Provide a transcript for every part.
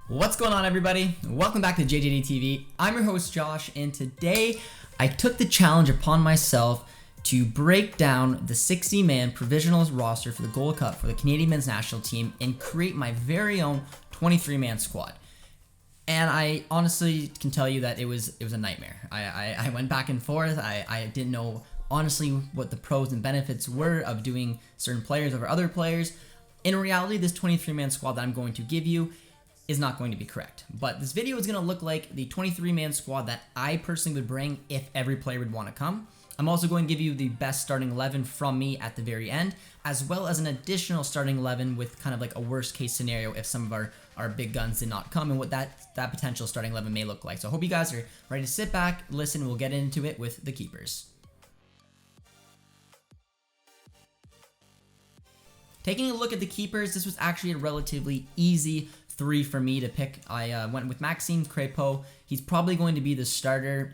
What's going on, everybody? Welcome back to JJD TV. I'm your host Josh, and today I took the challenge upon myself to break down the 60-man provisional roster for the Gold Cup for the Canadian men's national team and create my very own 23-man squad. And I honestly can tell you that it was a nightmare. I went back and forth. I didn't know honestly what the pros and benefits were of doing certain players over other players. In reality, this 23-man squad that I'm going to give you is not going to be correct. But this video is going to look like the 23-man squad that I personally would bring if every player would want to come. I'm also going to give you the best starting 11 from me at the very end, as well as an additional starting 11 with kind of like a worst case scenario if some of our big guns did not come and what that potential starting 11 may look like. So I hope you guys are ready to sit back, listen, and we'll get into it with the keepers. Taking a look at the keepers, this was actually a relatively easy three for me to pick. I went with Maxime Crépeau. He's probably going to be the starter,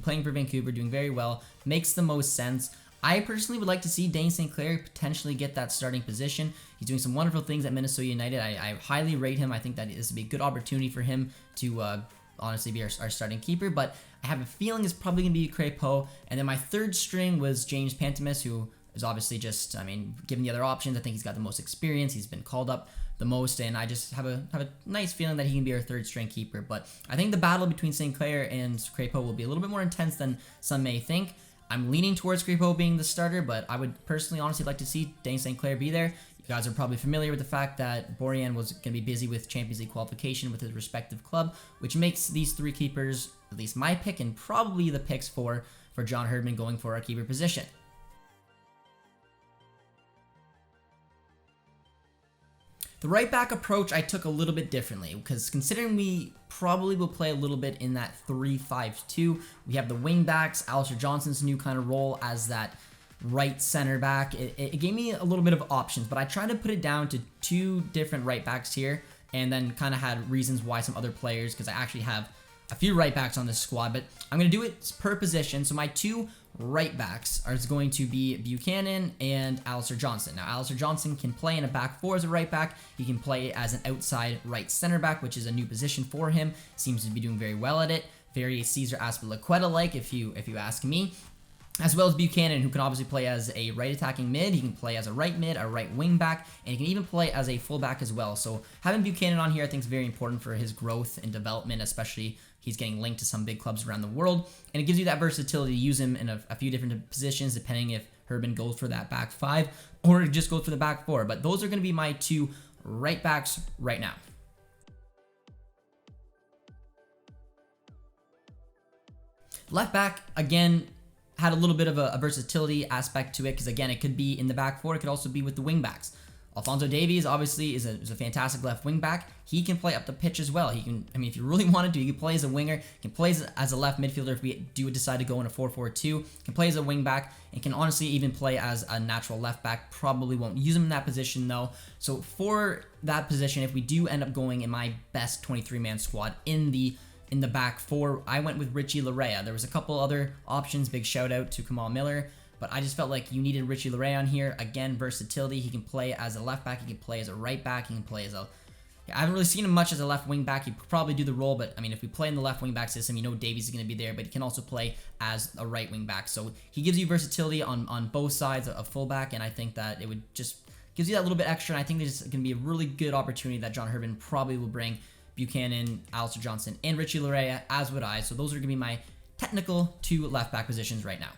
playing for Vancouver, doing very well, makes the most sense. I personally would like to see Dane St. Clair potentially get that starting position. He's doing some wonderful things at Minnesota United. I highly rate him. I think that this would be a good opportunity for him to honestly be our starting keeper, but I have a feeling it's probably going to be Crépeau. And then my third string was James Pantemis, who is obviously just, given the other options, I think he's got the most experience. He's been called up the most, and I just have a nice feeling that he can be our third string keeper. But I think the battle between St. Clair and Crépeau will be a little bit more intense than some may think. I'm leaning towards Crépeau being the starter, but I would personally honestly like to see Dane St. Clair be there. You guys are probably familiar with the fact that Borussia was going to be busy with Champions League qualification with his respective club, which makes these three keepers at least my pick and probably the picks for John Herdman going for our keeper position. The right back approach I took a little bit differently because considering we probably will play a little bit in that 3-5-2, we have the wing backs, Alistair Johnson's new kind of role as that right center back. It gave me a little bit of options, but I tried to put it down to two different right backs here and then kind of had reasons why some other players, because I actually have a few right backs on this squad, but I'm going to do it per position. So my two right backs are going to be Buchanan and Alistair Johnson. Now, Alistair Johnson can play in a back four as a right back. He can play as an outside right center back, which is a new position for him. Seems to be doing very well at it. Very Cesar Azpilicueta-like, if you ask me. As well as Buchanan, who can obviously play as a right attacking mid. He can play as a right mid, a right wing back, and he can even play as a fullback as well. So having Buchanan on here I think is very important for his growth and development, especially he's getting linked to some big clubs around the world. And it gives you that versatility to use him in a few different positions depending if Herdman goes for that back five or just goes for the back four. But those are going to be my two right backs right now. Left back, again, had a little bit of a versatility aspect to it because, again, it could be in the back four. It could also be with the wing backs. Alphonso Davies, obviously, is a fantastic left wing back. He can play up the pitch as well. He can, if you really wanted to, he can play as a winger, can play as a left midfielder if we do decide to go in a 4-4-2, can play as a wing back, and can honestly even play as a natural left back. Probably won't use him in that position, though. So for that position, if we do end up going in my best 23-man squad in the back four, I went with Richie Larea. There was a couple other options. Big shout out to Kamal Miller. But I just felt like you needed Richie Larea on here. Again, versatility. He can play as a left back. He can play as a right back. He can play as a... I haven't really seen him much as a left wing back. He could probably do the role, but if we play in the left wing back system, Davies is going to be there, but he can also play as a right wing back. So he gives you versatility on both sides of fullback, and I think that it would just gives you that little bit extra, and I think there's going to be a really good opportunity that John Herdman probably will bring Buchanan, Alistair Johnson, and Richie Larea, as would I. So those are going to be my technical two left back positions right now.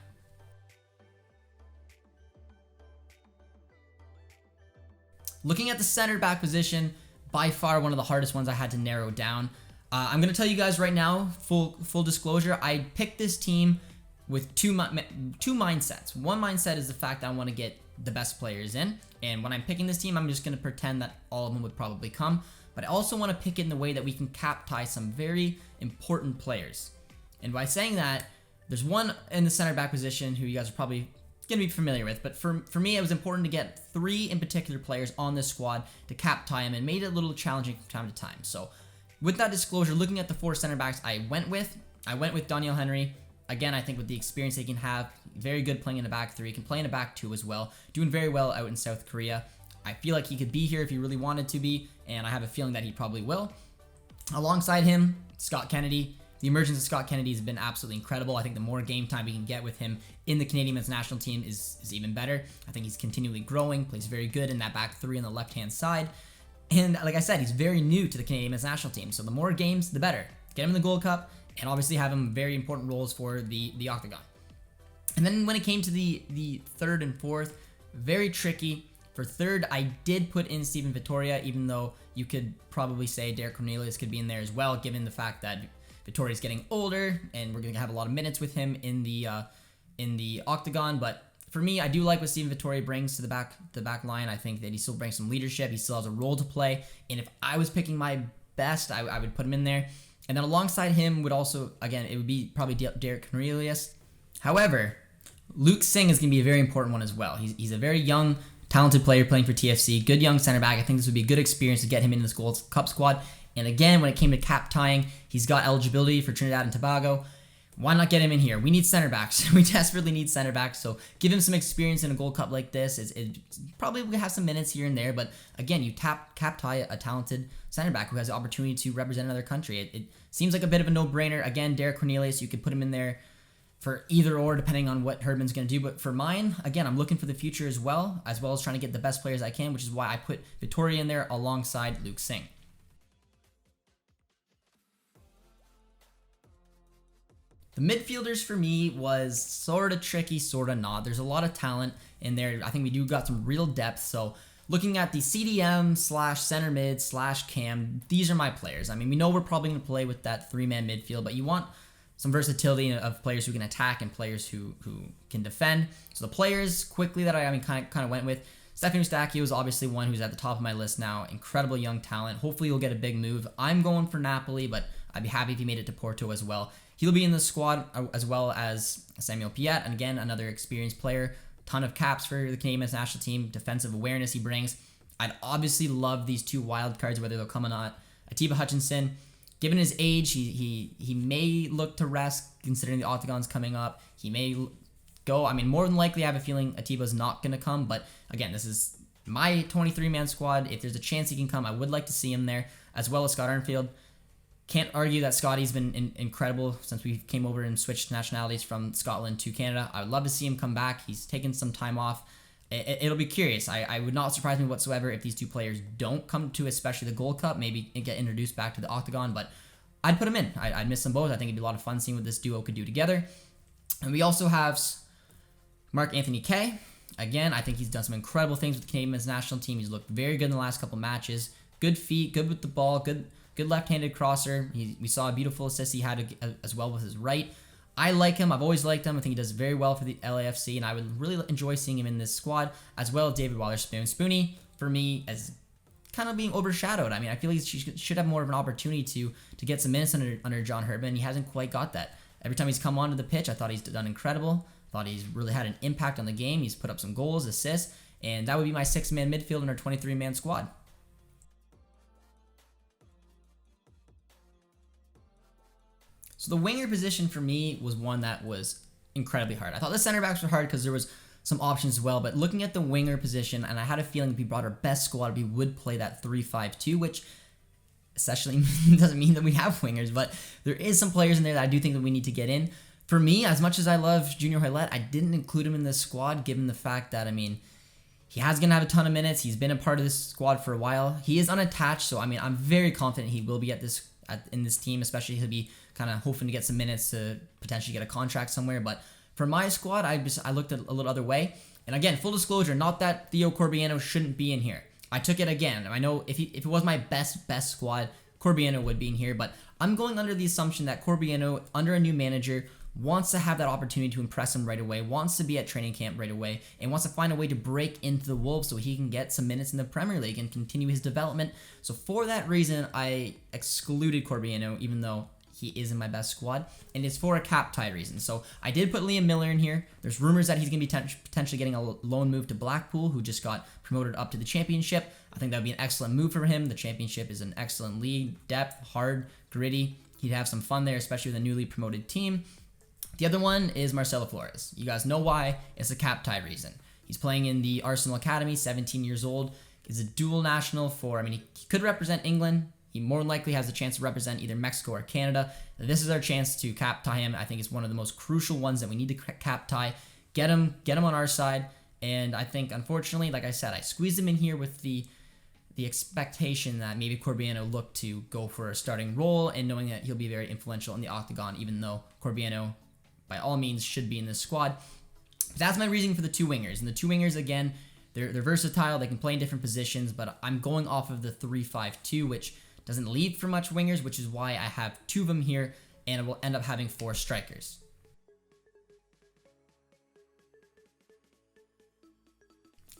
Looking at the center back position, by far one of the hardest ones I had to narrow down. I'm going to tell you guys right now, full disclosure, I picked this team with two mindsets. One mindset is the fact that I want to get the best players in, and when I'm picking this team, I'm just going to pretend that all of them would probably come, but I also want to pick it in the way that we can cap tie some very important players. And by saying that, there's one in the center back position who you guys are probably going to be familiar with, but for me, it was important to get three in particular players on this squad to cap tie him and made it a little challenging from time to time. So with that disclosure, looking at the four center backs I went with Daniel Henry. Again, I think with the experience he can have, very good playing in the back three, can play in the back two as well, doing very well out in South Korea. I feel like he could be here if he really wanted to be, and I have a feeling that he probably will. Alongside him, Scott Kennedy. The emergence of Scott Kennedy has been absolutely incredible. I think the more game time we can get with him in the Canadian men's national team is even better. I think he's continually growing, plays very good in that back three on the left-hand side. And like I said, he's very new to the Canadian men's national team, so the more games, the better. Get him in the Gold Cup, and obviously have him very important roles for the Octagon. And then when it came to the third and fourth, very tricky. For third, I did put in Steven Vittoria, even though you could probably say Derek Cornelius could be in there as well, given the fact that Vittoria's getting older, and we're going to have a lot of minutes with him in the Octagon. But for me, I do like what Steven Vittoria brings to the back line. I think that he still brings some leadership. He still has a role to play. And if I was picking my best, I would put him in there. And then alongside him would also, again, it would be probably Derek Cornelius. However, Luke Singh is going to be a very important one as well. He's a very young, talented player playing for TFC. Good young center back. I think this would be a good experience to get him into this Gold Cup squad. And again, when it came to cap tying, he's got eligibility for Trinidad and Tobago. Why not get him in here? We need center backs. We desperately need center backs. So give him some experience in a Gold Cup like this. It probably will have some minutes here and there. But again, you cap tie a talented center back who has the opportunity to represent another country. It seems like a bit of a no-brainer. Again, Derek Cornelius, you could put him in there for either or, depending on what Herdman's going to do. But for mine, again, I'm looking for the future as well as trying to get the best players I can, which is why I put Vittoria in there alongside Luke Singh. The midfielders for me was sort of tricky, sort of not. There's a lot of talent in there. I think we do got some real depth. So looking at the CDM / center mid / cam, these are my players. I mean, we know we're probably going to play with that three-man midfield, but you want some versatility of players who can attack and players who can defend. So the players quickly that I kind of went with, Stefan Eustachio is obviously one who's at the top of my list now. Incredible young talent. Hopefully he'll get a big move. I'm going for Napoli, but I'd be happy if he made it to Porto as well. He'll be in the squad as well as Samuel Piet, and again, another experienced player. Ton of caps for the Canadian men's national team. Defensive awareness he brings. I'd obviously love these two wild cards, whether they'll come or not. Atiba Hutchinson, given his age, he may look to rest considering the Octagon's coming up. He may go. I mean, more than likely, I have a feeling Atiba's not going to come. But again, this is my 23-man squad. If there's a chance he can come, I would like to see him there, as well as Scott Arnfield. Can't argue that Scotty's been incredible since we came over and switched nationalities from Scotland to Canada. I would love to see him come back. He's taken some time off. It'll be curious. I would not surprise me whatsoever if these two players don't come to especially the Gold Cup, maybe get introduced back to the Octagon, but I'd put them in. I'd miss them both. I think it'd be a lot of fun seeing what this duo could do together. And we also have Mark Anthony Kaye. Again, I think he's done some incredible things with the Canadian men's national team. He's looked very good in the last couple matches. Good feet, good with the ball, good left-handed crosser. We saw a beautiful assist he had as well with his right. I like him. I've always liked him. I think he does very well for the LAFC, and I would really enjoy seeing him in this squad, as well as David Waller-Spoon. Spoonie, for me, as kind of being overshadowed. I mean, I feel like he should have more of an opportunity to get some minutes under John Herdman. He hasn't quite got that. Every time he's come onto the pitch, I thought he's done incredible. Thought he's really had an impact on the game. He's put up some goals, assists, and that would be my 6-man midfield in our 23-man squad. So the winger position for me was one that was incredibly hard. I thought the center backs were hard because there was some options as well, but looking at the winger position, and I had a feeling if we brought our best squad, we would play that 3-5-2, which essentially doesn't mean that we have wingers, but there is some players in there that I do think that we need to get in. For me, as much as I love Junior Hoylett, I didn't include him in this squad given the fact that, I mean, he has going to have a ton of minutes. He's been a part of this squad for a while. He is unattached, so I mean, I'm very confident he will be in this team, especially he'll be kind of hoping to get some minutes to potentially get a contract somewhere. But for my squad, I looked at a little other way. And again, full disclosure, not that Theo Corbiano shouldn't be in here. I took it again. I know if it was my best squad, Corbiano would be in here. But I'm going under the assumption that Corbiano, under a new manager, wants to have that opportunity to impress him right away, wants to be at training camp right away, and wants to find a way to break into the Wolves so he can get some minutes in the Premier League and continue his development. So for that reason, I excluded Corbiano, even though he is in my best squad, and it's for a cap tie reason. So I did put Liam Miller in here. There's rumors that he's going to be potentially getting a loan move to Blackpool, who just got promoted up to the Championship. I think that would be an excellent move for him. The Championship is an excellent league, depth, hard, gritty. He'd have some fun there, especially with a newly promoted team. The other one is Marcelo Flores. You guys know why. It's a cap tie reason. He's playing in the Arsenal Academy, 17 years old. He's a dual national he could represent England. He more than likely has a chance to represent either Mexico or Canada. This is our chance to cap tie him. I think it's one of the most crucial ones that we need to cap tie. Get him on our side. And I think, unfortunately, like I said, I squeezed him in here with the expectation that maybe Corbeano looked to go for a starting role, and knowing that he'll be very influential in the octagon, even though Corbeano, by all means, should be in this squad. But that's my reasoning for the two wingers. And the two wingers, again, they're versatile. They can play in different positions, but I'm going off of the 3-5-2, which doesn't leave for much wingers, which is why I have two of them here, and it will end up having 4 strikers.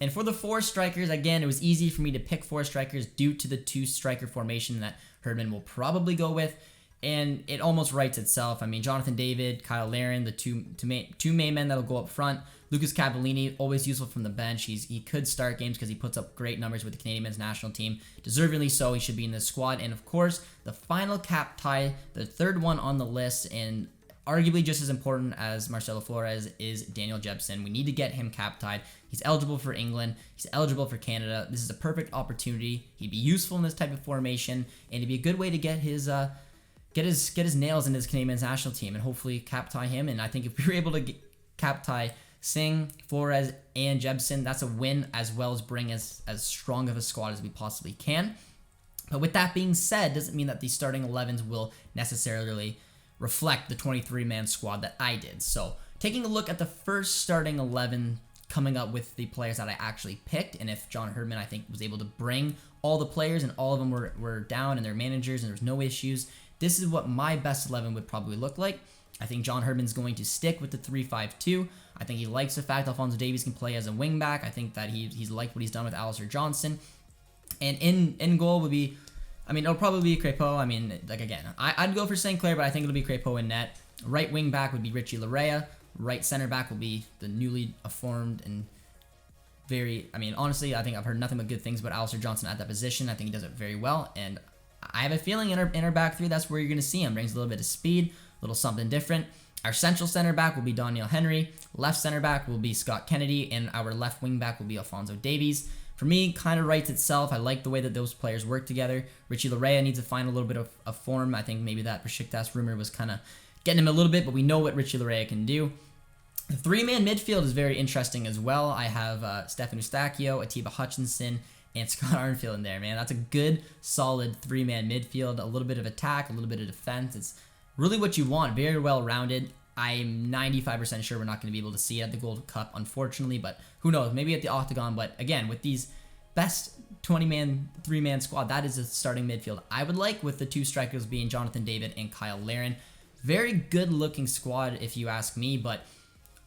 And for the 4 strikers, again, it was easy for me to pick 4 strikers due to the 2-striker formation that Herdman will probably go with. And it almost writes itself. I mean, Jonathan David, Kyle Larin, the two main men that'll go up front. Lucas Cavallini, always useful from the bench. He could start games because he puts up great numbers with the Canadian men's national team. Deservedly so, he should be in this squad. And of course, the final cap tie, the third one on the list, and arguably just as important as Marcelo Flores, is Daniel Jebsen. We need to get him cap tied. He's eligible for England. He's eligible for Canada. This is a perfect opportunity. He'd be useful in this type of formation, and it'd be a good way to get his nails into his Canadian men's national team and hopefully cap tie him. And I think if we were able to cap tie Singh, Flores, and Jebsen, that's a win, as well as bring as strong of a squad as we possibly can. But with that being said, doesn't mean that the starting 11s will necessarily reflect the 23-man squad that I did. So taking a look at the first starting 11, coming up with the players that I actually picked, and if John Herdman, I think, was able to bring all the players and all of them were down and their managers and there's no issues, this is what my best 11 would probably look like. I think John Herdman's going to stick with the 3-5-2. I think he likes the fact Alphonso Davies can play as a wingback. I think that he's liked what he's done with Alistair Johnson. And in goal would be, I mean, it'll probably be Crépeau. I mean, like, again, I'd go for St. Clair, but I think it'll be Crépeau in net. Right wing back would be Richie Larea. Right center back will be the newly formed and very, I mean, honestly, I think I've heard nothing but good things about Alistair Johnson at that position. I think he does it very well, and I have a feeling in our back three, that's where you're going to see him. Brings a little bit of speed, a little something different. Our central center back will be Daniel Henry. Left center back will be Scott Kennedy, and our left wing back will be Alphonso Davies. For me, kind of writes itself. I like the way that those players work together. Richie Larea needs to find a little bit of form. I think maybe that Besiktas rumor was kind of getting him a little bit, but we know what Richie Larea can do. The 3-man midfield is very interesting as well. I have Stefan Eustachio, Atiba Hutchinson, and Scott Arnfield in there, man. That's a good, solid 3-man midfield. A little bit of attack, a little bit of defense. It's really what you want. Very well-rounded. I'm 95% sure we're not going to be able to see it at the Gold Cup, unfortunately, but who knows? Maybe at the Octagon. But again, with these best 20-man, 3-man squad, that is a starting midfield I would like, with the 2 strikers being Jonathan David and Kyle Larin. Very good-looking squad, if you ask me, but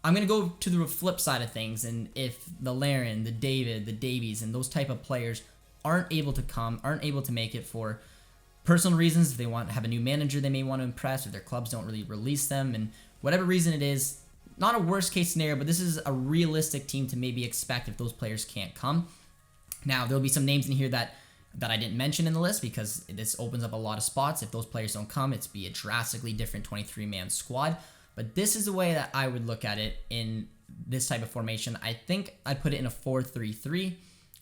I'm going to go to the flip side of things, and if the Larin, the David, the Davies, and those type of players aren't able to make it for personal reasons, if they want to have a new manager they may want to impress, or their clubs don't really release them, and whatever reason it is, not a worst case scenario, but this is a realistic team to maybe expect if those players can't come. Now, there'll be some names in here that I didn't mention in the list, because this opens up a lot of spots. If those players don't come, it's be a drastically different 23-man squad. But this is the way that I would look at it in this type of formation. I think I'd put it in a 4-3-3.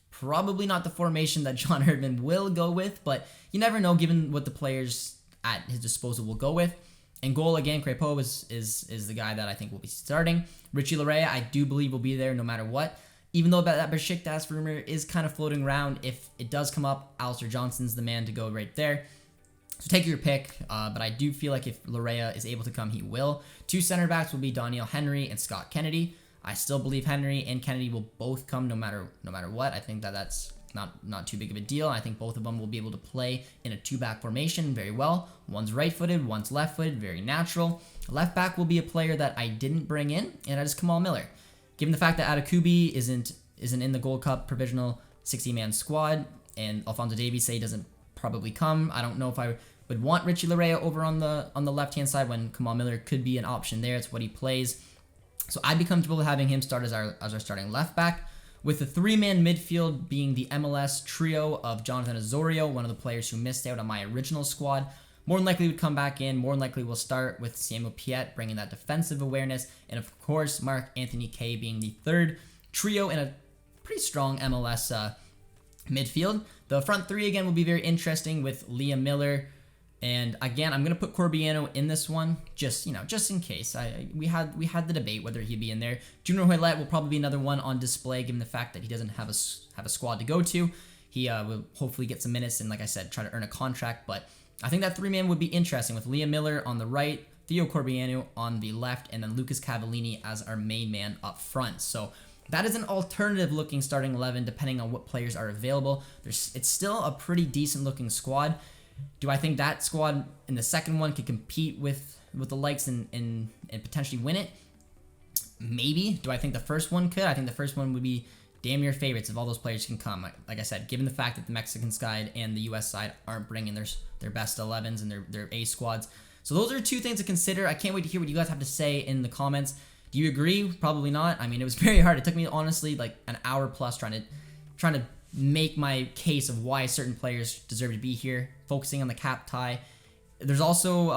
Probably not the formation that John Herdman will go with, but you never know given what the players at his disposal will go with. In goal, again, Crépeau is the guy that I think will be starting. Richie Larea, I do believe will be there no matter what. Even though that Besiktas rumor is kind of floating around, if it does come up, Alistair Johnson's the man to go right there. So take your pick, but I do feel like if Larea is able to come, he will. 2 center backs will be Daniel Henry and Scott Kennedy. I still believe Henry and Kennedy will both come no matter what. I think that's not too big of a deal. I think both of them will be able to play in a 2-back formation very well. One's right-footed, one's left-footed, very natural. Left back will be a player that I didn't bring in, and that is Kamal Miller. Given the fact that Atakubi isn't in the Gold Cup provisional 60-man squad, and Alphonso Davies say he doesn't probably come, I don't know if I would want Richie Larea over on the left-hand side when Kamal Miller could be an option there. It's what he plays. So I'd be comfortable having him start as our starting left back, with the 3-man midfield being the MLS trio of Jonathan Osorio, one of the players who missed out on my original squad. More than likely would come back in. More than likely will start with Samuel Piette bringing that defensive awareness, and of course Mark Anthony Kaye being the third trio in a pretty strong MLS Midfield, the front three again will be very interesting with Liam Miller, and again I'm gonna put Corbiano in this one, just in case. We had the debate whether he'd be in there. Junior Hoylett will probably be another one on display given the fact that he doesn't have a squad to go to. He will hopefully get some minutes and, like I said, try to earn a contract. But I think that three-man would be interesting with Liam Miller on the right, Theo Corbiano on the left, and then Lucas Cavallini as our main man up front. So that is an alternative looking starting 11 depending on what players are available. It's still a pretty decent looking squad. Do I think that squad in the second one could compete with the likes and potentially win it? Maybe. Do I think the first one could? I think the first one would be damn near favorites if all those players can come. Like I said, given the fact that the Mexican side and the US side aren't bringing their best 11s and their A squads. So those are two things to consider. I can't wait to hear what you guys have to say in the comments. Do you agree? Probably not. I mean, it was very hard. It took me honestly like an hour plus trying to make my case of why certain players deserve to be here, focusing on the cap tie. There's also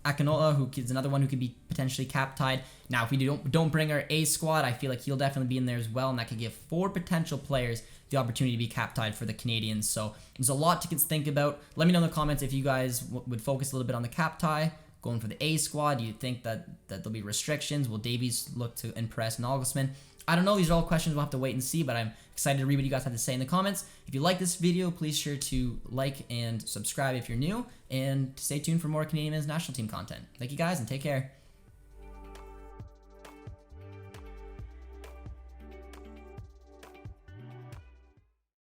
Akinola, who is another one who could be potentially cap tied. Now, if we don't bring our A squad, I feel like he'll definitely be in there as well, and that could give 4 potential players the opportunity to be cap tied for the Canadians. So there's a lot to think about. Let me know in the comments if you guys would focus a little bit on the cap tie, going for the A squad. Do you think that there'll be restrictions? Will Davies look to impress Nagelsmann? I don't know. These are all questions we'll have to wait and see, but I'm excited to read what you guys have to say in the comments. If you like this video, please sure to like and subscribe if you're new, and stay tuned for more Canadian Men's National Team content. Thank you guys, and take care.